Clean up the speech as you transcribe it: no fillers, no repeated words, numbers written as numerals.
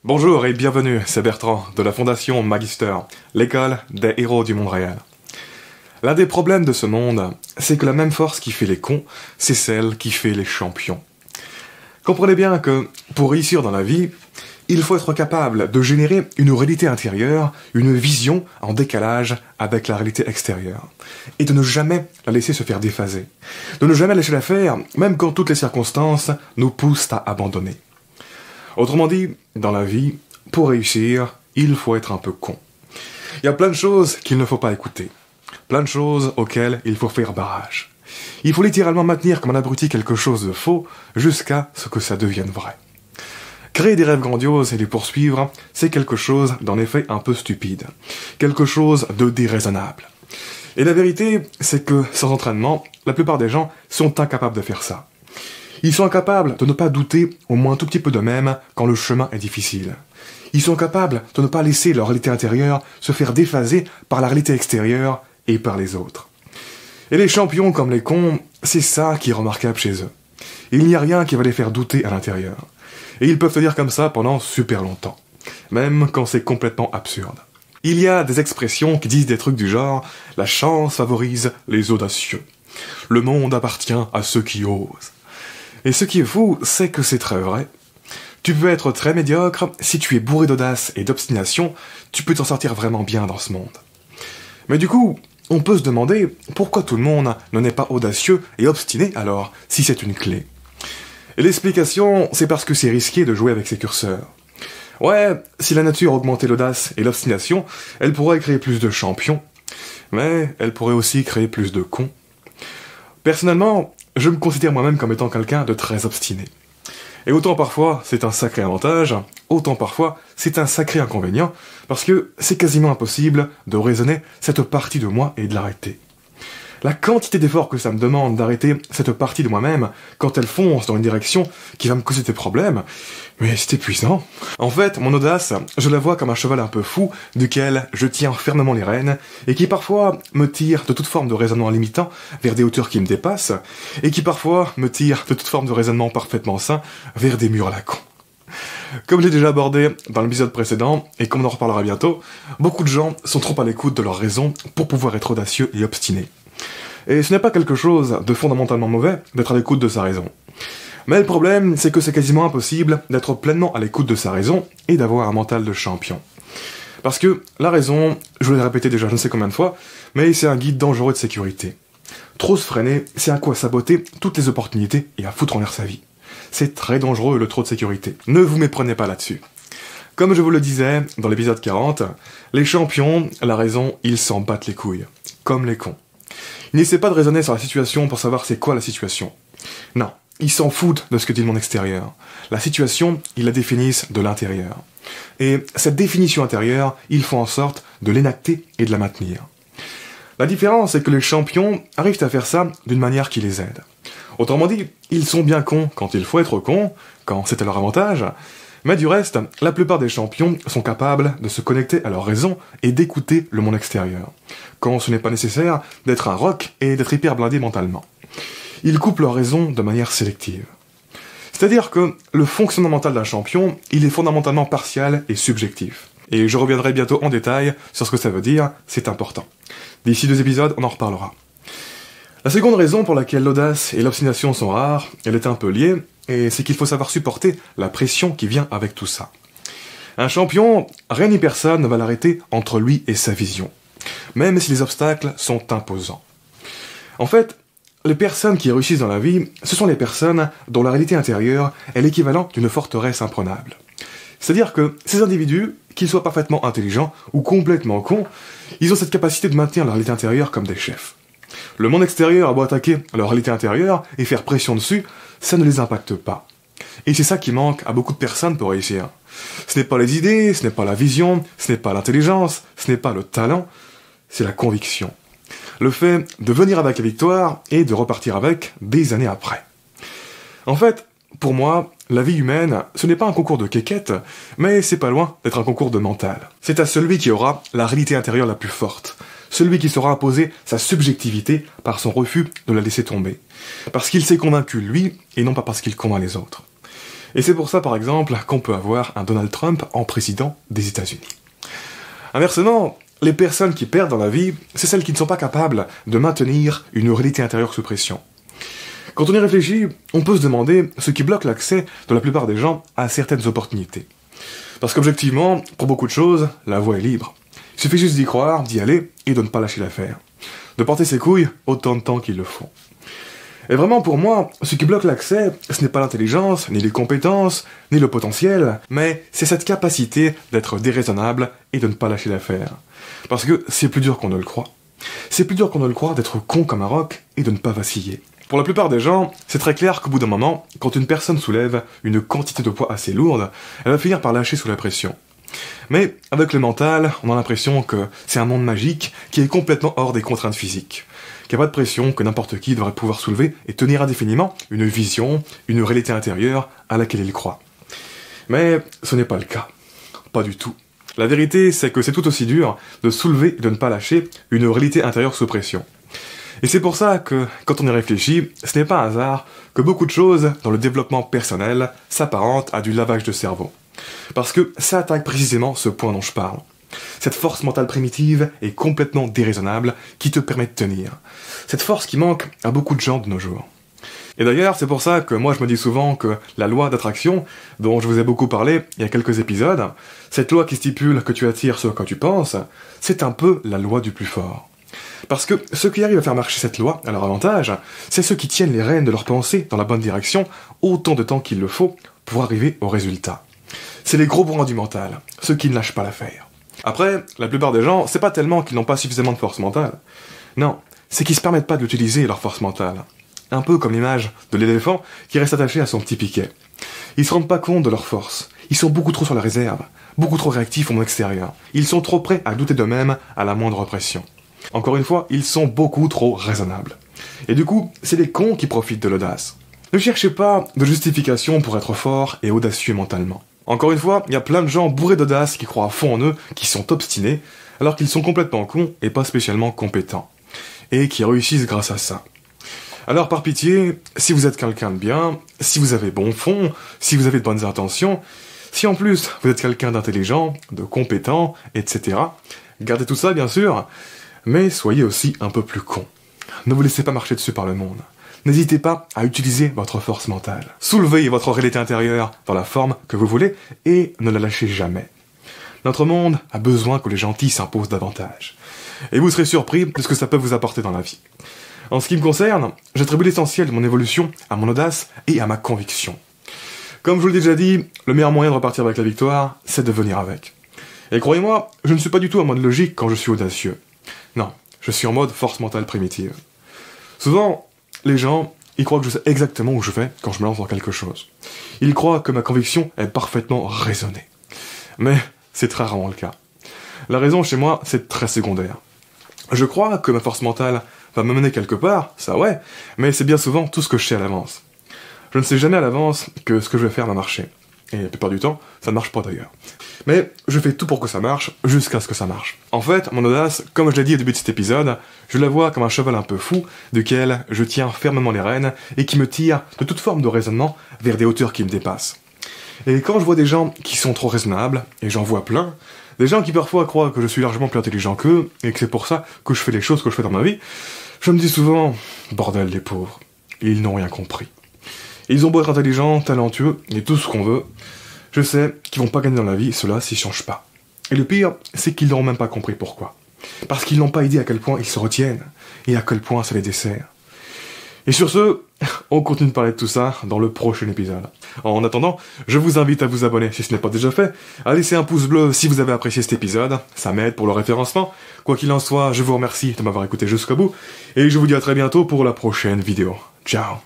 Bonjour et bienvenue, c'est Bertrand de la Fondation Magister, l'école des héros du monde réel. L'un des problèmes de ce monde, c'est que la même force qui fait les cons, c'est celle qui fait les champions. Comprenez bien que, pour réussir dans la vie, il faut être capable de générer une réalité intérieure, une vision en décalage avec la réalité extérieure, et de ne jamais la laisser se faire déphaser, de ne jamais laisser la faire, même quand toutes les circonstances nous poussent à abandonner. Autrement dit, dans la vie, pour réussir, il faut être un peu con. Il y a plein de choses qu'il ne faut pas écouter. Plein de choses auxquelles il faut faire barrage. Il faut littéralement maintenir comme un abruti quelque chose de faux jusqu'à ce que ça devienne vrai. Créer des rêves grandioses et les poursuivre, c'est quelque chose d'en effet un peu stupide. Quelque chose de déraisonnable. Et la vérité, c'est que sans entraînement, la plupart des gens sont incapables de faire ça. Ils sont incapables de ne pas douter au moins un tout petit peu d'eux-mêmes quand le chemin est difficile. Ils sont capables de ne pas laisser leur réalité intérieure se faire déphaser par la réalité extérieure et par les autres. Et les champions comme les cons, c'est ça qui est remarquable chez eux. Il n'y a rien qui va les faire douter à l'intérieur. Et ils peuvent tenir comme ça pendant super longtemps. Même quand c'est complètement absurde. Il y a des expressions qui disent des trucs du genre « La chance favorise les audacieux. Le monde appartient à ceux qui osent. » Et ce qui est fou, c'est que c'est très vrai. Tu peux être très médiocre, si tu es bourré d'audace et d'obstination, tu peux t'en sortir vraiment bien dans ce monde. Mais du coup, on peut se demander pourquoi tout le monde n'en est pas audacieux et obstiné alors, si c'est une clé. Et l'explication, c'est parce que c'est risqué de jouer avec ses curseurs. Ouais, si la nature augmentait l'audace et l'obstination, elle pourrait créer plus de champions, mais elle pourrait aussi créer plus de cons. Personnellement, je me considère moi-même comme étant quelqu'un de très obstiné. Et autant parfois c'est un sacré avantage, autant parfois c'est un sacré inconvénient, parce que c'est quasiment impossible de raisonner cette partie de moi et de l'arrêter. La quantité d'efforts que ça me demande d'arrêter cette partie de moi-même quand elle fonce dans une direction qui va me causer des problèmes, mais c'est épuisant. En fait, mon audace, je la vois comme un cheval un peu fou duquel je tiens fermement les rênes et qui parfois me tire de toute forme de raisonnement limitant vers des hauteurs qui me dépassent et qui parfois me tire de toute forme de raisonnement parfaitement sain vers des murs à la con. Comme j'ai déjà abordé dans l'épisode précédent, et comme on en reparlera bientôt, beaucoup de gens sont trop à l'écoute de leurs raisons pour pouvoir être audacieux et obstinés. Et ce n'est pas quelque chose de fondamentalement mauvais d'être à l'écoute de sa raison. Mais le problème, c'est que c'est quasiment impossible d'être pleinement à l'écoute de sa raison et d'avoir un mental de champion. Parce que la raison, je vous l'ai répété déjà je ne sais combien de fois, mais c'est un guide dangereux de sécurité. Trop se freiner, c'est à quoi saboter toutes les opportunités et à foutre en l'air sa vie. C'est très dangereux le trop de sécurité. Ne vous méprenez pas là-dessus. Comme je vous le disais dans l'épisode 40, les champions, la raison, ils s'en battent les couilles. Comme les cons. Ils n'essaient pas de raisonner sur la situation pour savoir c'est quoi la situation. Non, ils s'en foutent de ce que dit le monde extérieur. La situation, ils la définissent de l'intérieur. Et cette définition intérieure, ils font en sorte de l'énacter et de la maintenir. La différence, c'est que les champions arrivent à faire ça d'une manière qui les aide. Autrement dit, ils sont bien cons quand il faut être cons, quand c'est à leur avantage, mais du reste, la plupart des champions sont capables de se connecter à leur raison et d'écouter le monde extérieur, quand ce n'est pas nécessaire d'être un roc et d'être hyper blindé mentalement. Ils coupent leur raison de manière sélective. C'est-à-dire que le fonctionnement mental d'un champion, il est fondamentalement partial et subjectif. Et je reviendrai bientôt en détail sur ce que ça veut dire, c'est important. D'ici 2 épisodes, on en reparlera. La seconde raison pour laquelle l'audace et l'obstination sont rares, elle est un peu liée, et c'est qu'il faut savoir supporter la pression qui vient avec tout ça. Un champion, rien ni personne ne va l'arrêter entre lui et sa vision, même si les obstacles sont imposants. En fait, les personnes qui réussissent dans la vie, ce sont les personnes dont la réalité intérieure est l'équivalent d'une forteresse imprenable. C'est-à-dire que ces individus, qu'ils soient parfaitement intelligents ou complètement cons, ils ont cette capacité de maintenir leur réalité intérieure comme des chefs. Le monde extérieur a beau attaquer leur réalité intérieure et faire pression dessus, ça ne les impacte pas. Et c'est ça qui manque à beaucoup de personnes pour réussir. Ce n'est pas les idées, ce n'est pas la vision, ce n'est pas l'intelligence, ce n'est pas le talent, c'est la conviction. Le fait de venir avec la victoire et de repartir avec des années après. En fait, pour moi, la vie humaine, ce n'est pas un concours de quéquette, mais c'est pas loin d'être un concours de mental. C'est à celui qui aura la réalité intérieure la plus forte, celui qui saura imposer sa subjectivité par son refus de la laisser tomber. Parce qu'il s'est convaincu lui, et non pas parce qu'il convainc les autres. Et c'est pour ça, par exemple, qu'on peut avoir un Donald Trump en président des États-Unis. Inversement, les personnes qui perdent dans la vie, c'est celles qui ne sont pas capables de maintenir une réalité intérieure sous pression. Quand on y réfléchit, on peut se demander ce qui bloque l'accès de la plupart des gens à certaines opportunités. Parce qu'objectivement, pour beaucoup de choses, la voie est libre. Il suffit juste d'y croire, d'y aller, et de ne pas lâcher l'affaire. De porter ses couilles autant de temps qu'il le faut. Et vraiment, pour moi, ce qui bloque l'accès, ce n'est pas l'intelligence, ni les compétences, ni le potentiel, mais c'est cette capacité d'être déraisonnable et de ne pas lâcher l'affaire. Parce que c'est plus dur qu'on ne le croit. C'est plus dur qu'on ne le croit d'être con comme un roc et de ne pas vaciller. Pour la plupart des gens, c'est très clair qu'au bout d'un moment, quand une personne soulève une quantité de poids assez lourde, elle va finir par lâcher sous la pression. Mais avec le mental, on a l'impression que c'est un monde magique qui est complètement hors des contraintes physiques. Qu'il n'y a pas de pression, que n'importe qui devrait pouvoir soulever et tenir indéfiniment une vision, une réalité intérieure à laquelle il croit. Mais ce n'est pas le cas. Pas du tout. La vérité, c'est que c'est tout aussi dur de soulever et de ne pas lâcher une réalité intérieure sous pression. Et c'est pour ça que, quand on y réfléchit, ce n'est pas un hasard que beaucoup de choses dans le développement personnel s'apparentent à du lavage de cerveau. Parce que ça attaque précisément ce point dont je parle. Cette force mentale primitive et complètement déraisonnable qui te permet de tenir. Cette force qui manque à beaucoup de gens de nos jours. Et d'ailleurs, c'est pour ça que moi je me dis souvent que la loi d'attraction, dont je vous ai beaucoup parlé il y a quelques épisodes, cette loi qui stipule que tu attires ce à quoi tu penses, c'est un peu la loi du plus fort. Parce que ceux qui arrivent à faire marcher cette loi à leur avantage, c'est ceux qui tiennent les rênes de leur pensée dans la bonne direction autant de temps qu'il le faut pour arriver au résultat. C'est les gros bourrins du mental, ceux qui ne lâchent pas l'affaire. Après, la plupart des gens, c'est pas tellement qu'ils n'ont pas suffisamment de force mentale. Non, c'est qu'ils se permettent pas d'utiliser leur force mentale. Un peu comme l'image de l'éléphant qui reste attaché à son petit piquet. Ils se rendent pas compte de leur force. Ils sont beaucoup trop sur la réserve, beaucoup trop réactifs au monde extérieur. Ils sont trop prêts à douter d'eux-mêmes à la moindre pression. Encore une fois, ils sont beaucoup trop raisonnables. Et du coup, c'est les cons qui profitent de l'audace. Ne cherchez pas de justification pour être fort et audacieux mentalement. Encore une fois, il y a plein de gens bourrés d'audace qui croient à fond en eux, qui sont obstinés, alors qu'ils sont complètement cons et pas spécialement compétents. Et qui réussissent grâce à ça. Alors par pitié, si vous êtes quelqu'un de bien, si vous avez bon fond, si vous avez de bonnes intentions, si en plus vous êtes quelqu'un d'intelligent, de compétent, etc., gardez tout ça bien sûr, mais soyez aussi un peu plus con. Ne vous laissez pas marcher dessus par le monde. N'hésitez pas à utiliser votre force mentale. Soulevez votre réalité intérieure dans la forme que vous voulez et ne la lâchez jamais. Notre monde a besoin que les gentils s'imposent davantage. Et vous serez surpris de ce que ça peut vous apporter dans la vie. En ce qui me concerne, j'attribue l'essentiel de mon évolution à mon audace et à ma conviction. Comme je vous l'ai déjà dit, le meilleur moyen de repartir avec la victoire, c'est de venir avec. Et croyez-moi, je ne suis pas du tout en mode logique quand je suis audacieux. Non, je suis en mode force mentale primitive. Souvent, les gens, ils croient que je sais exactement où je vais quand je me lance dans quelque chose. Ils croient que ma conviction est parfaitement raisonnée. Mais c'est très rarement le cas. La raison chez moi, c'est très secondaire. Je crois que ma force mentale va me mener quelque part, ça ouais, mais c'est bien souvent tout ce que je sais à l'avance. Je ne sais jamais à l'avance que ce que je vais faire va marcher. Et la plupart du temps, ça ne marche pas d'ailleurs. Mais je fais tout pour que ça marche, jusqu'à ce que ça marche. En fait, mon audace, comme je l'ai dit au début de cet épisode, je la vois comme un cheval un peu fou, duquel je tiens fermement les rênes, et qui me tire de toute forme de raisonnement vers des hauteurs qui me dépassent. Et quand je vois des gens qui sont trop raisonnables, et j'en vois plein, des gens qui parfois croient que je suis largement plus intelligent qu'eux, et que c'est pour ça que je fais les choses que je fais dans ma vie, je me dis souvent, bordel les pauvres, ils n'ont rien compris. Ils ont beau être intelligents, talentueux, et tout ce qu'on veut, je sais qu'ils vont pas gagner dans la vie, ceux-là, s'ils changent pas. Et le pire, c'est qu'ils n'auront même pas compris pourquoi. Parce qu'ils n'ont pas idée à quel point ils se retiennent, et à quel point ça les dessert. Et sur ce, on continue de parler de tout ça dans le prochain épisode. En attendant, je vous invite à vous abonner si ce n'est pas déjà fait, à laisser un pouce bleu si vous avez apprécié cet épisode, ça m'aide pour le référencement. Quoi qu'il en soit, je vous remercie de m'avoir écouté jusqu'au bout, et je vous dis à très bientôt pour la prochaine vidéo. Ciao.